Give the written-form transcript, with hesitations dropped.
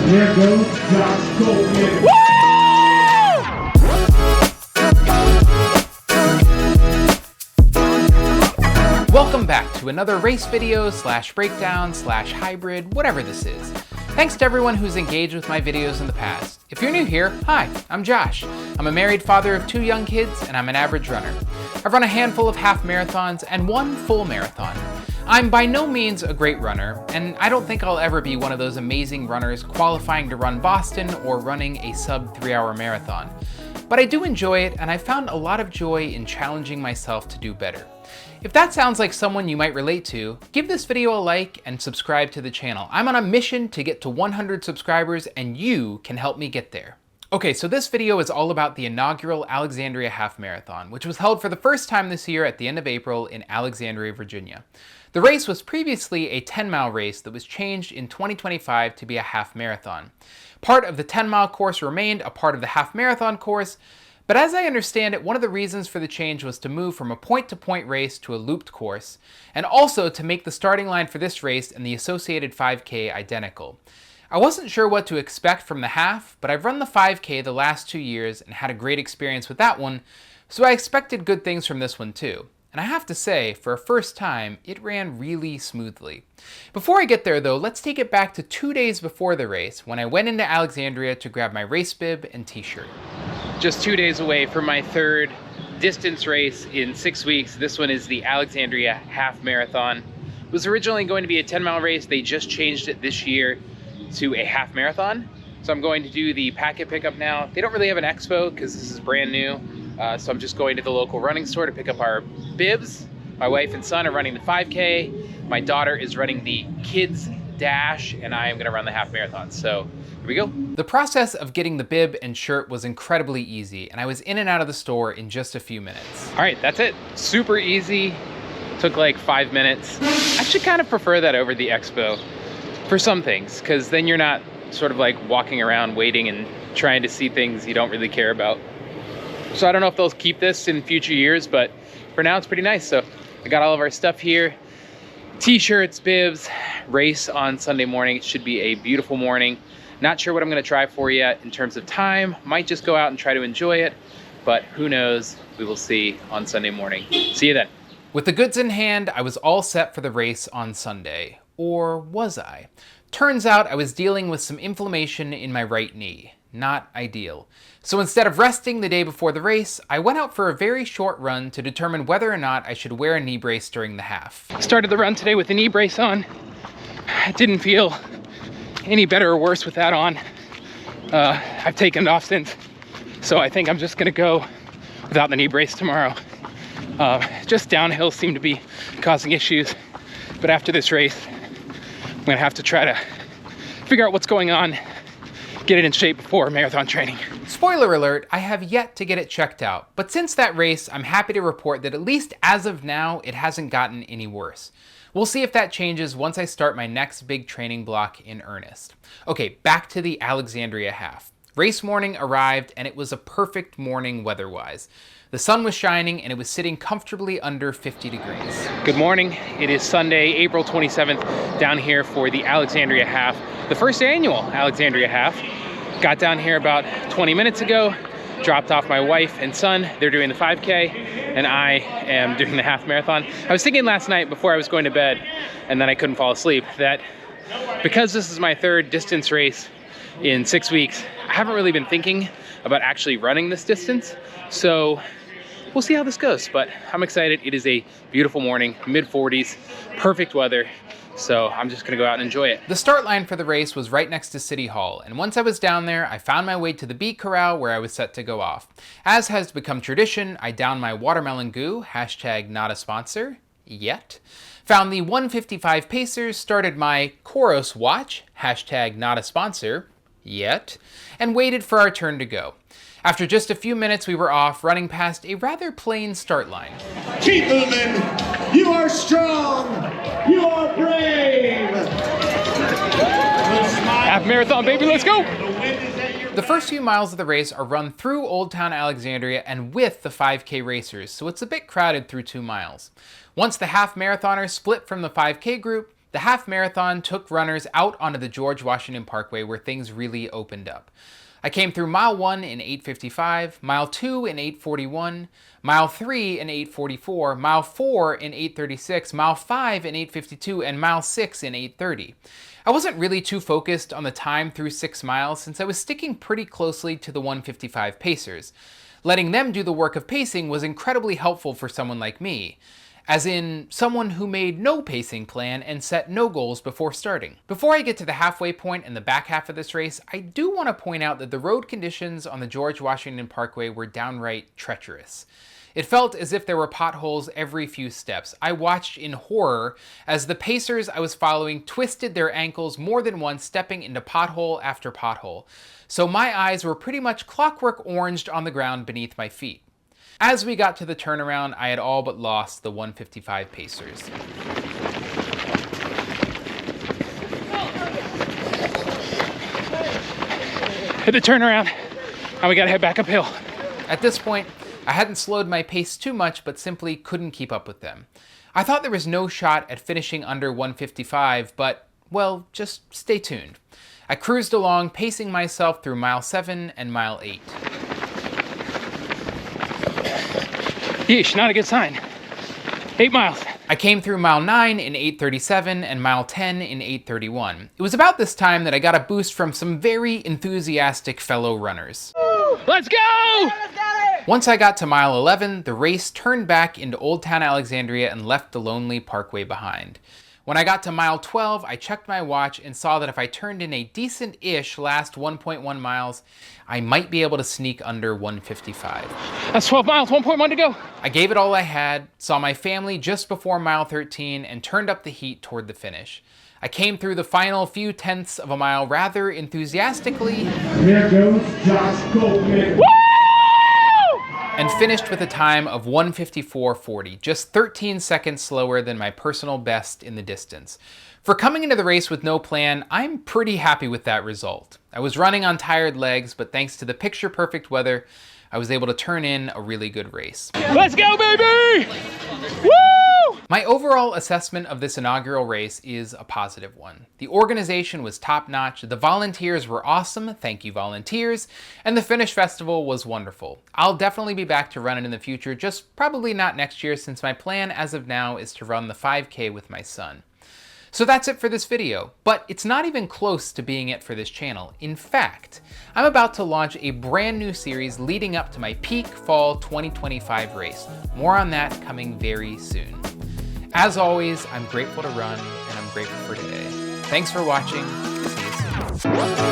There goes Josh Goldman. Welcome back to another race video / breakdown / hybrid, whatever this is. Thanks to everyone who's engaged with my videos in the past. If you're new here, hi, I'm Josh. I'm a married father of 2 young kids, and I'm an average runner. I've run a handful of half marathons and 1 full marathon. I'm by no means a great runner, and I don't think I'll ever be one of those amazing runners qualifying to run Boston or running a sub 3-hour marathon. But I do enjoy it, and I found a lot of joy in challenging myself to do better. If that sounds like someone you might relate to, give this video a like and subscribe to the channel. I'm on a mission to get to 100 subscribers, and you can help me get there. Okay, so this video is all about the inaugural Alexandria Half Marathon, which was held for the first time this year at the end of April in Alexandria, Virginia. The race was previously a 10-mile race that was changed in 2025 to be a half marathon. Part of the 10-mile course remained a part of the half marathon course, but as I understand it, one of the reasons for the change was to move from a point-to-point race to a looped course, and also to make the starting line for this race and the associated 5K identical. I wasn't sure what to expect from the half, but I've run the 5K the last 2 years and had a great experience with that one, so I expected good things from this one too. And I have to say, for a first time, it ran really smoothly. Before I get there though, let's take it back to 2 days before the race, when I went into Alexandria to grab my race bib and t-shirt. Just 2 days away from my 3rd distance race in 6 weeks. This one is the Alexandria Half Marathon. It was originally going to be a 10-mile race. They just changed it this year to a half marathon. So I'm going to do the packet pickup now. They don't really have an expo because this is brand new. So I'm just going to the local running store to pick up our bibs. My wife and son are running the 5K. My daughter is running the kids dash, and I am gonna run the half marathon. So here we go. The process of getting the bib and shirt was incredibly easy, and I was in and out of the store in just a few minutes. All right, that's it. Super easy. Took like 5 minutes. I actually kind of prefer that over the expo for some things, because then you're not sort of like walking around waiting and trying to see things you don't really care about. So I don't know if they'll keep this in future years, but for now it's pretty nice. So I got all of our stuff here. T-shirts, bibs, race on Sunday morning. It should be a beautiful morning. Not sure what I'm gonna try for yet in terms of time. Might just go out and try to enjoy it, but who knows? We will see on Sunday morning. See you then. With the goods in hand, I was all set for the race on Sunday. Or was I? Turns out I was dealing with some inflammation in my right knee. Not ideal. So instead of resting the day before the race, I went out for a very short run to determine whether or not I should wear a knee brace during the half. Started the run today with a knee brace on. I didn't feel any better or worse with that on. I've taken it off since, so I think I'm just gonna go without the knee brace tomorrow. Just downhill seem to be causing issues, but after this race, I'm gonna have to try to figure out what's going on, get it in shape before marathon training. Spoiler alert, I have yet to get it checked out, but since that race, I'm happy to report that at least as of now, it hasn't gotten any worse. We'll see if that changes once I start my next big training block in earnest. Okay, back to the Alexandria Half. Race morning arrived, and it was a perfect morning weather-wise. The sun was shining, and it was sitting comfortably under 50 degrees. Good morning. It is Sunday, April 27th, down here for the Alexandria Half, the first annual Alexandria Half. Got down here about 20 minutes ago, dropped off my wife and son. They're doing the 5K, and I am doing the half marathon. I was thinking last night before I was going to bed, and then I couldn't fall asleep, that because this is my 3rd distance race in 6 weeks, I haven't really been thinking about actually running this distance. So we'll see how this goes, but I'm excited. It is a beautiful morning, mid-40s, perfect weather. So I'm just gonna go out and enjoy it. The start line for the race was right next to City Hall, and once I was down there, I found my way to the beet corral where I was set to go off. As has become tradition, I downed my watermelon goo, hashtag not a sponsor, yet. Found the 155 pacers, started my Koros watch, hashtag not a sponsor, yet, and waited for our turn to go. After just a few minutes, we were off, running past a rather plain start line. Keep moving. You are strong. You are brave. Half marathon, baby, let's go. The first few miles of the race are run through Old Town Alexandria and with the 5K racers, so it's a bit crowded through 2 miles. Once the half marathoners split from the 5K group, The half marathon took runners out onto the George Washington Parkway where things really opened up. I came through mile 1 in 8:55, mile 2 in 8:41, mile 3 in 8:44, mile 4 in 8:36, mile 5 in 8:52, and mile 6 in 8:30. I wasn't really too focused on the time through 6 miles since I was sticking pretty closely to the 1:55 pacers. Letting them do the work of pacing was incredibly helpful for someone like me. As in, someone who made no pacing plan and set no goals before starting. Before I get to the halfway point and the back half of this race, I do want to point out that the road conditions on the George Washington Parkway were downright treacherous. It felt as if there were potholes every few steps. I watched in horror as the pacers I was following twisted their ankles more than once, stepping into pothole after pothole. So my eyes were pretty much clockwork oranged on the ground beneath my feet. As we got to the turnaround, I had all but lost the 1:55 pacers. Hit the turnaround, and we gotta head back uphill. At this point, I hadn't slowed my pace too much, but simply couldn't keep up with them. I thought there was no shot at finishing under 1:55, but, well, just stay tuned. I cruised along, pacing myself through mile 7 and mile 8. Yeesh, not a good sign. 8 miles. I came through mile 9 in 8:37 and mile 10 in 8:31. It was about this time that I got a boost from some very enthusiastic fellow runners. Let's go! Once I got to mile 11, the race turned back into Old Town Alexandria and left the lonely parkway behind. When I got to mile 12, I checked my watch and saw that if I turned in a decent-ish last 1.1 miles, I might be able to sneak under 1:55. That's 12 miles, 1.1 to go. I gave it all I had, saw my family just before mile 13, and turned up the heat toward the finish. I came through the final few tenths of a mile rather enthusiastically. Here goes Josh Goldman. And finished with a time of 1:54.40, just 13 seconds slower than my personal best in the distance. For coming into the race with no plan, I'm pretty happy with that result. I was running on tired legs, but thanks to the picture-perfect weather, I was able to turn in a really good race. Let's go, baby! Woo! My overall assessment of this inaugural race is a positive one. The organization was top-notch, the volunteers were awesome, thank you volunteers, and the finish festival was wonderful. I'll definitely be back to run it in the future, just probably not next year since my plan as of now is to run the 5K with my son. So that's it for this video, but it's not even close to being it for this channel. In fact, I'm about to launch a brand new series leading up to my peak fall 2025 race. More on that coming very soon. As always, I'm grateful to run, and I'm grateful for today. Thanks for watching. See you soon.